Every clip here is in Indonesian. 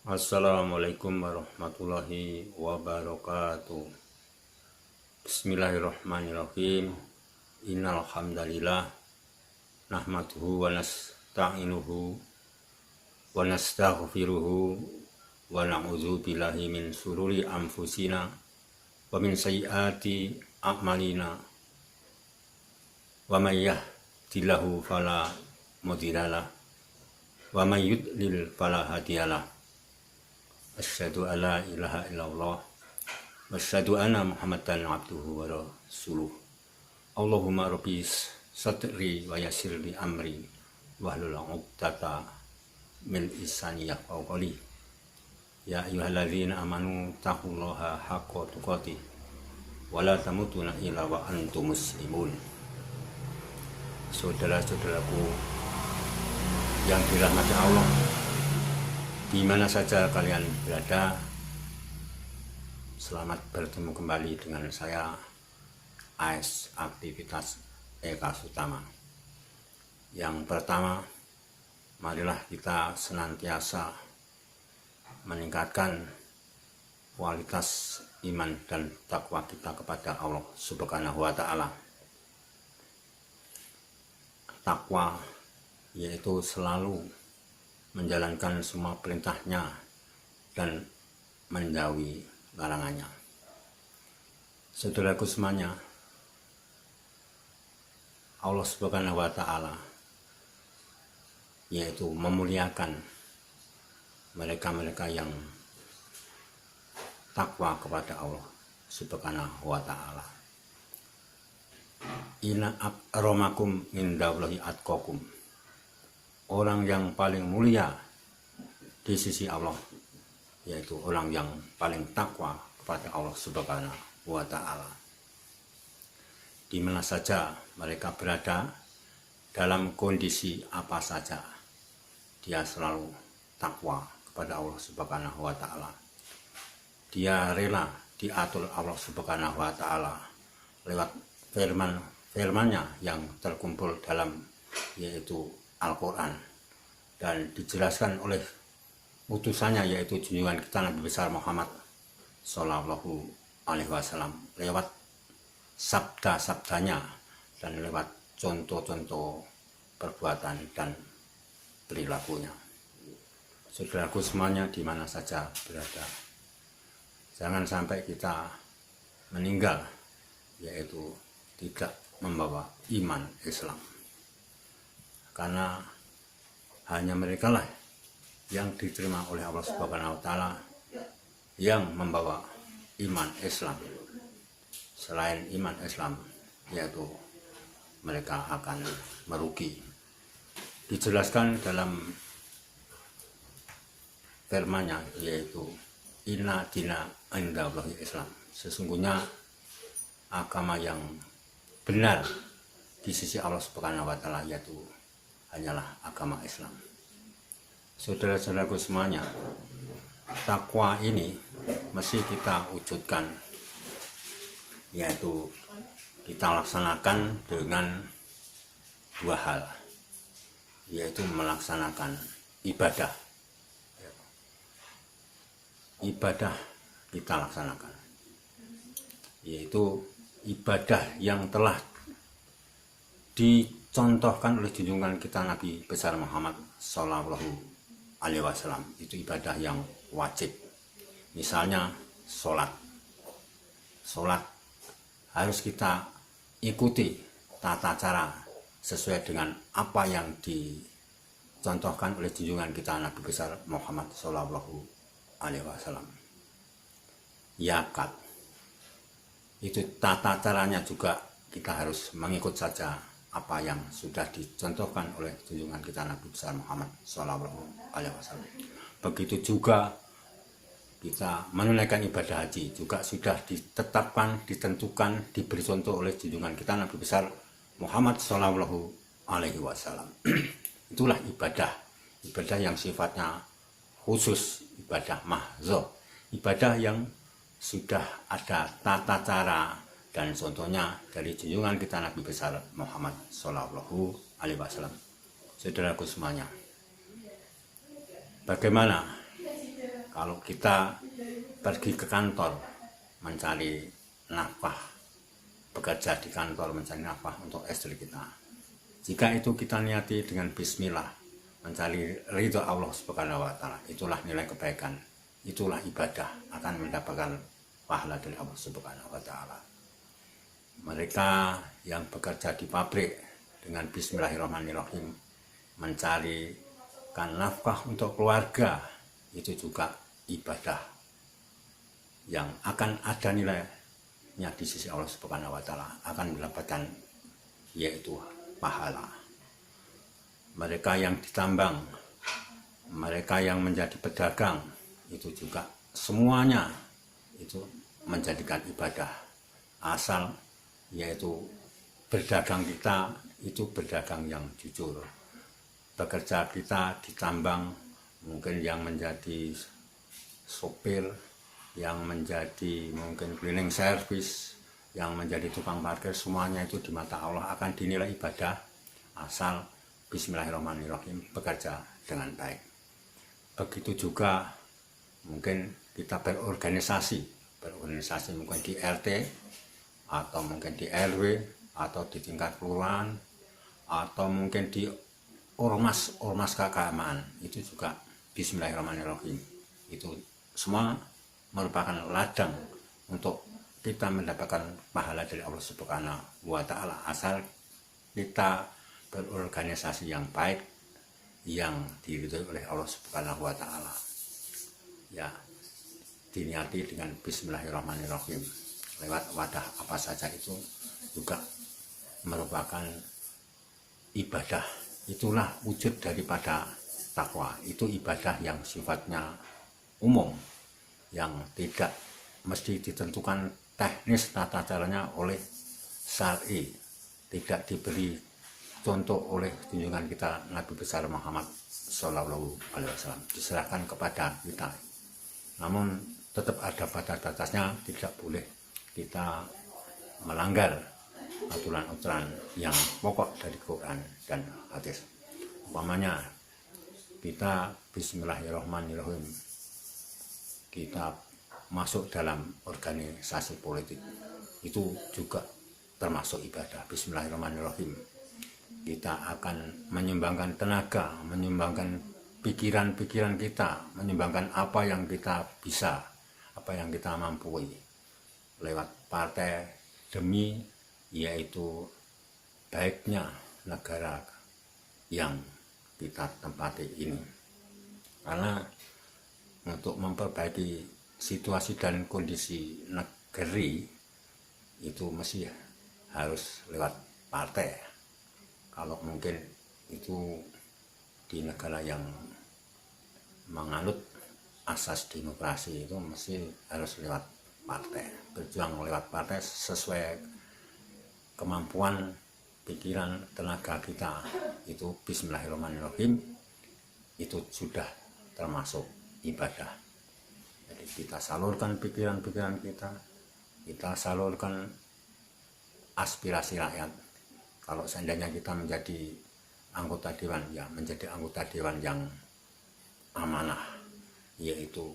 Assalamualaikum warahmatullahi wabarakatuh. Bismillahirrahmanirrahim. Innal hamdalillah nahmaduhu wa nasta'inuhu wa nastaghfiruhu wa na'udzu billahi min sururi anfusina wa min sayyiati a'malina. Wa may yahdihillahu fala mudhillalah wa may yudlil fala hadiyalah. Asyhadu an la ilaha illallah wa asyhadu anna Muhammadan abduhu wa rasuluh. Allahumma rabbi sadri wa yassir li amri wahlul 'uqdatam min lisani yafqahu qawli. Ya ayyuhalladzina amanu taqullaha haqqa tuqatih wa la tamutunna illa wa antum muslimun. Saudara-saudaraku yang dirahmati Allah, di mana saja kalian berada, selamat bertemu kembali dengan saya, AS Aktivitas Eka Sutama. Yang pertama, marilah kita senantiasa meningkatkan kualitas iman dan takwa kita kepada Allah Subhanahu wa Ta'ala. Takwa yaitu selalu menjalankan semua perintahnya dan menjauhi larangannya. Saudaraku semuanya, Allah Subhanahu wa Ta'ala yaitu memuliakan mereka-mereka yang takwa kepada Allah Subhanahu wa Ta'ala. Inna akramakum indallahi atqakum. Orang yang paling mulia di sisi Allah yaitu orang yang paling takwa kepada Allah Subhanahu wa Ta'ala. Di mana saja mereka berada, dalam kondisi apa saja, dia selalu takwa kepada Allah Subhanahu wa Ta'ala. Dia rela diatur Allah Subhanahu wa Ta'ala lewat firman-nya yang terkumpul dalam yaitu Al-Quran, dan dijelaskan oleh utusannya yaitu junjungan kita Nabi besar Muhammad Sallallahu Alaihi Wasallam lewat sabda-sabdanya dan lewat contoh-contoh perbuatan dan perilakunya. Saudaraku semuanya di mana saja berada, jangan sampai kita meninggal yaitu tidak membawa iman Islam. Karena hanya mereka lah yang diterima oleh Allah Subhanahu wa Ta'ala yang membawa iman Islam. Selain iman Islam, yaitu mereka akan merugi. Dijelaskan dalam firman-Nya yaitu inna dina indallahi Islam. Sesungguhnya agama yang benar di sisi Allah Subhanahu wa Ta'ala yaitu hanyalah agama Islam. Saudara-saudaraku semuanya, takwa ini mesti kita wujudkan, yaitu kita laksanakan dengan dua hal, yaitu melaksanakan ibadah. Ibadah kita laksanakan, yaitu ibadah yang telah dicontohkan oleh junjungan kita Nabi besar Muhammad Sallallahu Alaihi Wasallam. Itu ibadah yang wajib. Misalnya sholat harus kita ikuti tata cara sesuai dengan apa yang dicontohkan oleh junjungan kita Nabi besar Muhammad Sallallahu Alaihi Wasallam. Zakat itu tata caranya juga kita harus mengikut saja apa yang sudah dicontohkan oleh junjungan kita Nabi besar Muhammad Sallallahu Alaihi Wasallam. Begitu juga kita menunaikan ibadah haji juga sudah ditetapkan, ditentukan, diberi contoh oleh junjungan kita Nabi besar Muhammad Sallallahu Alaihi Wasallam. Itulah ibadah yang sifatnya khusus, ibadah mahdzah, ibadah yang sudah ada tata cara dan contohnya dari junjungan kita Nabi besar Muhammad Sallallahu Alaihi Wasallam. Saudaraku semuanya, bagaimana Kalau kita pergi ke kantor mencari nafkah, bekerja di kantor mencari nafkah untuk istri kita, jika itu kita niati dengan bismillah, mencari ridho Allah Subhanahu wa Ta'ala, itulah nilai kebaikan, itulah ibadah, akan mendapatkan pahala dari Allah Subhanahu wa Ta'ala. Mereka yang bekerja di pabrik dengan bismillahirrahmanirrahim, mencarikan nafkah untuk keluarga, itu juga ibadah yang akan ada nilainya di sisi Allah Subhanahu wa Ta'ala, akan mendapatkan yaitu pahala. Mereka yang ditambang, mereka yang menjadi pedagang, itu juga semuanya itu menjadikan ibadah, asal yaitu berdagang kita itu berdagang yang jujur. Bekerja kita ditambang, mungkin yang menjadi sopir, yang menjadi mungkin cleaning service, yang menjadi tukang parkir, semuanya itu di mata Allah akan dinilai ibadah asal bismillahirrahmanirrahim bekerja dengan baik. Begitu juga mungkin kita berorganisasi mungkin di RT atau mungkin di RW atau di tingkat kelurahan atau mungkin di ormas keagamaan, itu juga bismillahirrahmanirrahim. Itu semua merupakan ladang untuk kita mendapatkan pahala dari Allah Subhanahu wa Ta'ala, asal kita berorganisasi yang baik, yang diridhoi oleh Allah Subhanahu wa Ta'ala. Ya, diniati dengan bismillahirrahmanirrahim. Lewat wadah apa saja itu juga merupakan ibadah. Itulah wujud daripada takwa. Itu ibadah yang sifatnya umum, yang tidak mesti ditentukan teknis tata caranya oleh syar'i, tidak diberi contoh oleh junjungan kita Nabi besar Muhammad Shallallahu Alaihi Wasallam, diserahkan kepada kita. Namun tetap ada batas-batasnya, tidak boleh kita melanggar aturan-aturan yang pokok dari Quran dan hadis. Umpamanya kita bismillahirrahmanirrahim, kita masuk dalam organisasi politik, itu juga termasuk ibadah. Bismillahirrahmanirrahim, kita akan menyumbangkan tenaga, menyumbangkan pikiran-pikiran kita, menyumbangkan apa yang kita bisa, apa yang kita mampu lewat partai demi yaitu baiknya negara yang kita tempati ini. Karena untuk memperbaiki situasi dan kondisi negeri itu mesti harus lewat partai. Kalau mungkin itu di negara yang menganut asas demokrasi itu mesti harus lewat partai, berjuang lewat partai sesuai kemampuan, pikiran, tenaga kita. Itu bismillahirrahmanirrahim, itu sudah termasuk ibadah. Jadi kita salurkan pikiran-pikiran kita salurkan aspirasi rakyat. Kalau seandainya kita menjadi anggota dewan, ya menjadi anggota dewan yang amanah, yaitu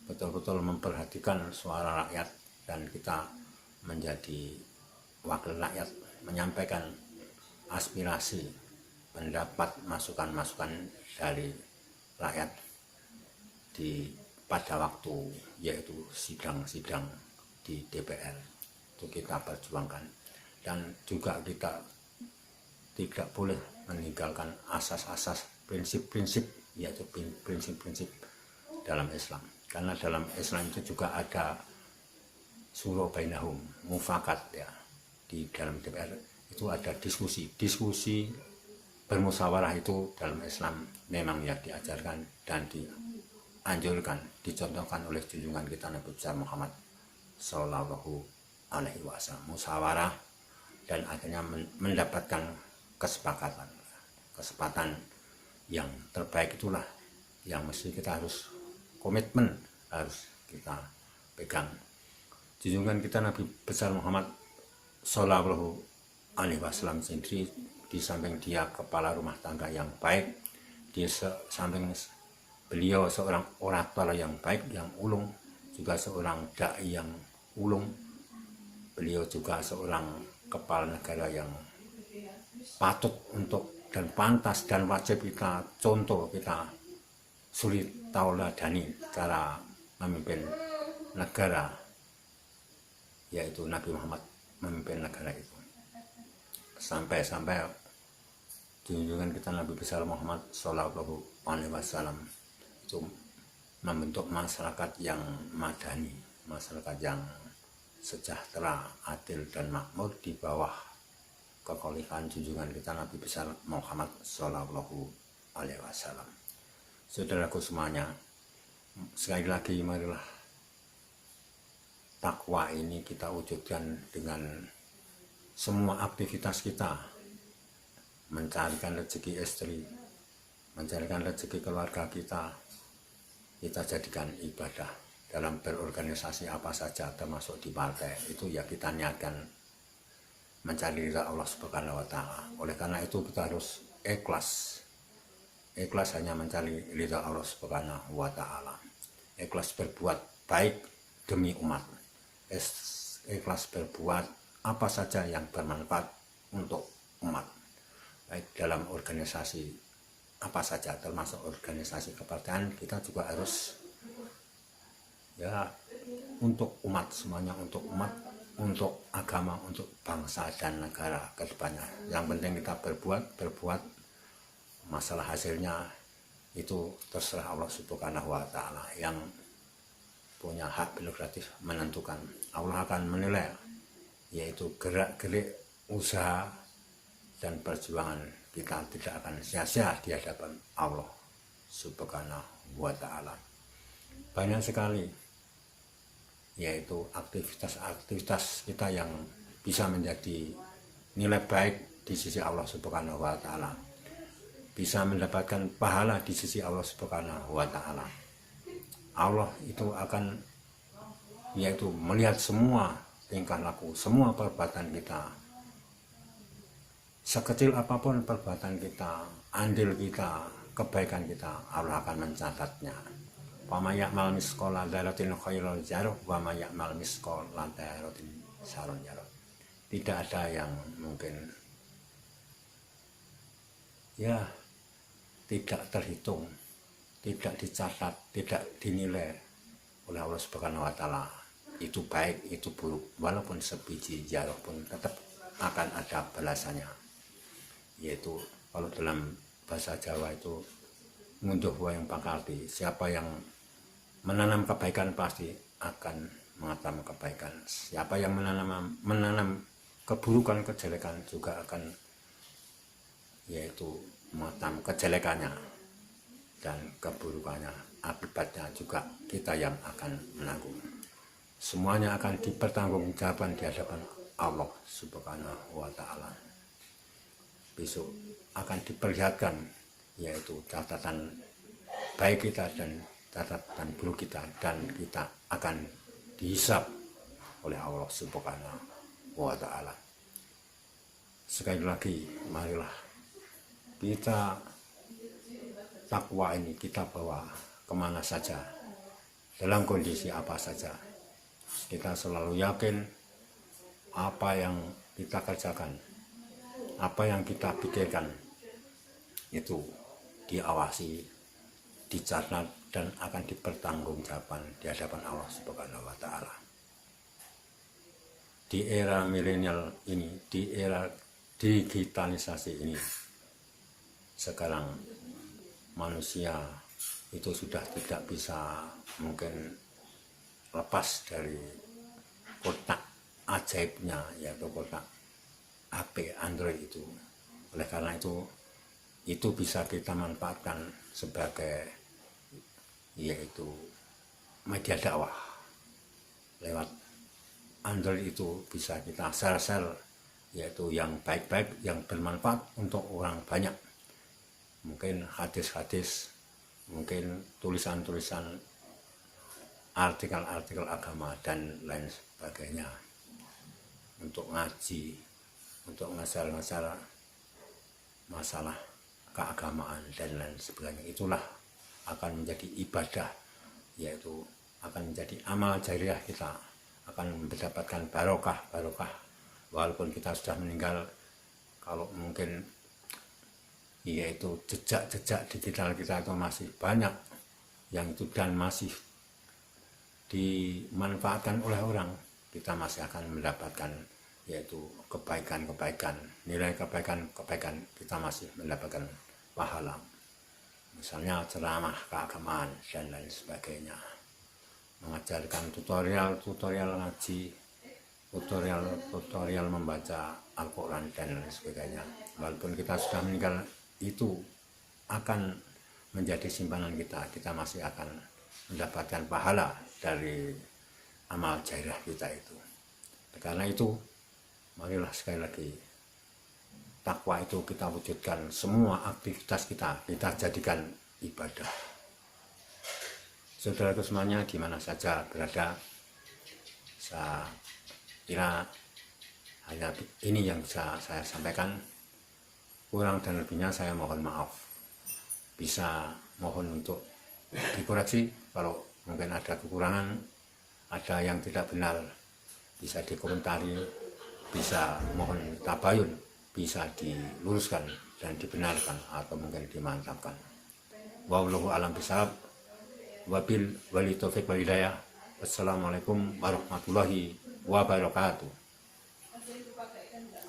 betul-betul memperhatikan suara rakyat, dan kita menjadi wakil rakyat, menyampaikan aspirasi, pendapat, masukan-masukan dari rakyat pada waktu yaitu sidang-sidang di DPR, itu kita perjuangkan. Dan juga kita tidak boleh meninggalkan asas-asas, prinsip-prinsip, yaitu prinsip-prinsip dalam Islam. Karena dalam Islam itu juga ada suro bainahum, mufakat, ya. Di dalam DPR itu ada diskusi bermusyawarah, itu dalam Islam memang ya diajarkan dan dianjurkan, dicontohkan oleh junjungan kita Nabi besar Muhammad Shallallahu Alaihi Wasallam. Musyawarah dan akhirnya mendapatkan kesepakatan yang terbaik, itulah yang mesti kita harus komitmen, harus kita pegang. Junjungan kita Nabi besar Muhammad Shallallahu Alaihi Wasallam sendiri, di samping dia kepala rumah tangga yang baik, di samping Beliau seorang orator yang baik, yang ulung, juga seorang dai yang ulung. Beliau juga seorang kepala negara yang patut untuk dan pantas dan wajib kita contoh, kita sulit tauladani cara memimpin negara, yaitu Nabi Muhammad memimpin negara itu. Sampai-sampai junjungan kita Nabi besar Muhammad Shallallahu Alaihi Wasallam itu membentuk masyarakat yang madani, masyarakat yang sejahtera, adil dan makmur di bawah kekhalifahan junjungan kita Nabi besar Muhammad Shallallahu Alaihi Wasallam. Saudaraku semuanya, sekali lagi marilah takwa ini kita wujudkan dengan semua aktivitas kita, mencarikan rezeki istri, mencarikan rezeki keluarga kita jadikan ibadah. Dalam berorganisasi apa saja, termasuk di partai, itu ya kita niatkan mencari ridha Allah Subhanahu wa Ta'ala. Oleh karena itu kita harus ikhlas hanya mencari ridha Allah Subhanahu wa Ta'ala, ikhlas berbuat baik demi umat, ikhlas berbuat apa saja yang bermanfaat untuk umat, baik dalam organisasi apa saja, termasuk organisasi kepartaian. Kita juga harus ya untuk umat, semuanya untuk umat, untuk agama, untuk bangsa dan negara ke depannya. Yang penting kita berbuat, masalah hasilnya itu terserah Allah Subhanahu wa Ta'ala yang punya hak prerogatif menentukan. Allah akan menilai, yaitu gerak-gerik usaha dan perjuangan kita tidak akan sia-sia di hadapan Allah Subhanahu wa Ta'ala. Banyak sekali yaitu aktivitas kita yang bisa menjadi nilai baik di sisi Allah Subhanahu wa Ta'ala, bisa mendapatkan pahala di sisi Allah Subhanahu wa Ta'ala. Allah itu akan yaitu melihat semua tingkah laku, semua perbuatan kita, sekecil apapun perbuatan kita, andil kita, kebaikan kita, Allah akan mencatatnya. Wa may ya'mal misqala dzarratin khairan yarah wa may ya'mal misqala dzarratin syarran yarah. Tidak ada yang mungkin ya tidak terhitung, tidak dicatat, tidak dinilai oleh Allah Subhanahu wa Ta'ala. Itu baik, itu buruk, walaupun sebiji zarah pun tetap akan ada balasannya. Yaitu kalau dalam bahasa Jawa itu ngunduh yang pakarti, siapa yang menanam kebaikan pasti akan mengatam kebaikan, siapa yang menanam keburukan, kejelekan juga akan yaitu mengatam kejelekannya dan keburukannya. Akibatnya juga kita yang akan menanggung. Semuanya akan dipertanggungjawabkan di hadapan Allah Subhanahu wa Ta'ala. Besok akan diperlihatkan yaitu catatan baik kita dan catatan buruk kita, dan kita akan dihisab oleh Allah Subhanahu wa Ta'ala. Sekali lagi, marilah kita takwa ini kita bawa kemana saja, dalam kondisi apa saja. Kita selalu yakin apa yang kita kerjakan, apa yang kita pikirkan itu diawasi, dicatat, dan akan dipertanggungjawabkan di hadapan Allah Subhanahu wa Ta'ala. Di era milenial ini, di era digitalisasi ini, sekarang manusia itu sudah tidak bisa mungkin lepas dari kotak ajaibnya, yaitu kotak HP Android itu. Oleh karena itu bisa kita manfaatkan sebagai yaitu media dakwah. Lewat Android itu bisa kita share yaitu yang baik-baik, yang bermanfaat untuk orang banyak. Mungkin hadis-hadis, mungkin tulisan-tulisan, artikel-artikel agama dan lain sebagainya, untuk ngaji, untuk ngasal-ngasal masalah keagamaan dan lain sebagainya. Itulah akan menjadi ibadah, yaitu akan menjadi amal jariah kita, akan mendapatkan barokah walaupun kita sudah meninggal. Kalau mungkin yaitu jejak digital kita itu masih banyak yang itu dan masih dimanfaatkan oleh orang, kita masih akan mendapatkan yaitu kebaikan, nilai kebaikan kita masih mendapatkan pahala. Misalnya ceramah keagamaan dan lain sebagainya, mengajarkan tutorial ngaji, tutorial membaca Al-Quran dan lain sebagainya. Walaupun kita sudah meninggal, itu akan menjadi simpanan kita masih akan mendapatkan pahala dari amal jariah kita itu. Karena itu, marilah sekali lagi, takwa itu kita wujudkan, semua aktivitas kita jadikan ibadah. Saudara semuanya di mana saja berada, saya kira hanya ini yang bisa saya sampaikan. Kurang dan lebihnya saya mohon maaf. Bisa mohon untuk dikoreksi kalau mungkin ada kekurangan, ada yang tidak benar, bisa dikomentari, bisa mohon tabayun, bisa diluruskan dan dibenarkan atau mungkin dimantapkan. Wallahu a'lam bishawab. Wabil wali taufik wal hidayah. Wassalamualaikum warahmatullahi wabarakatuh.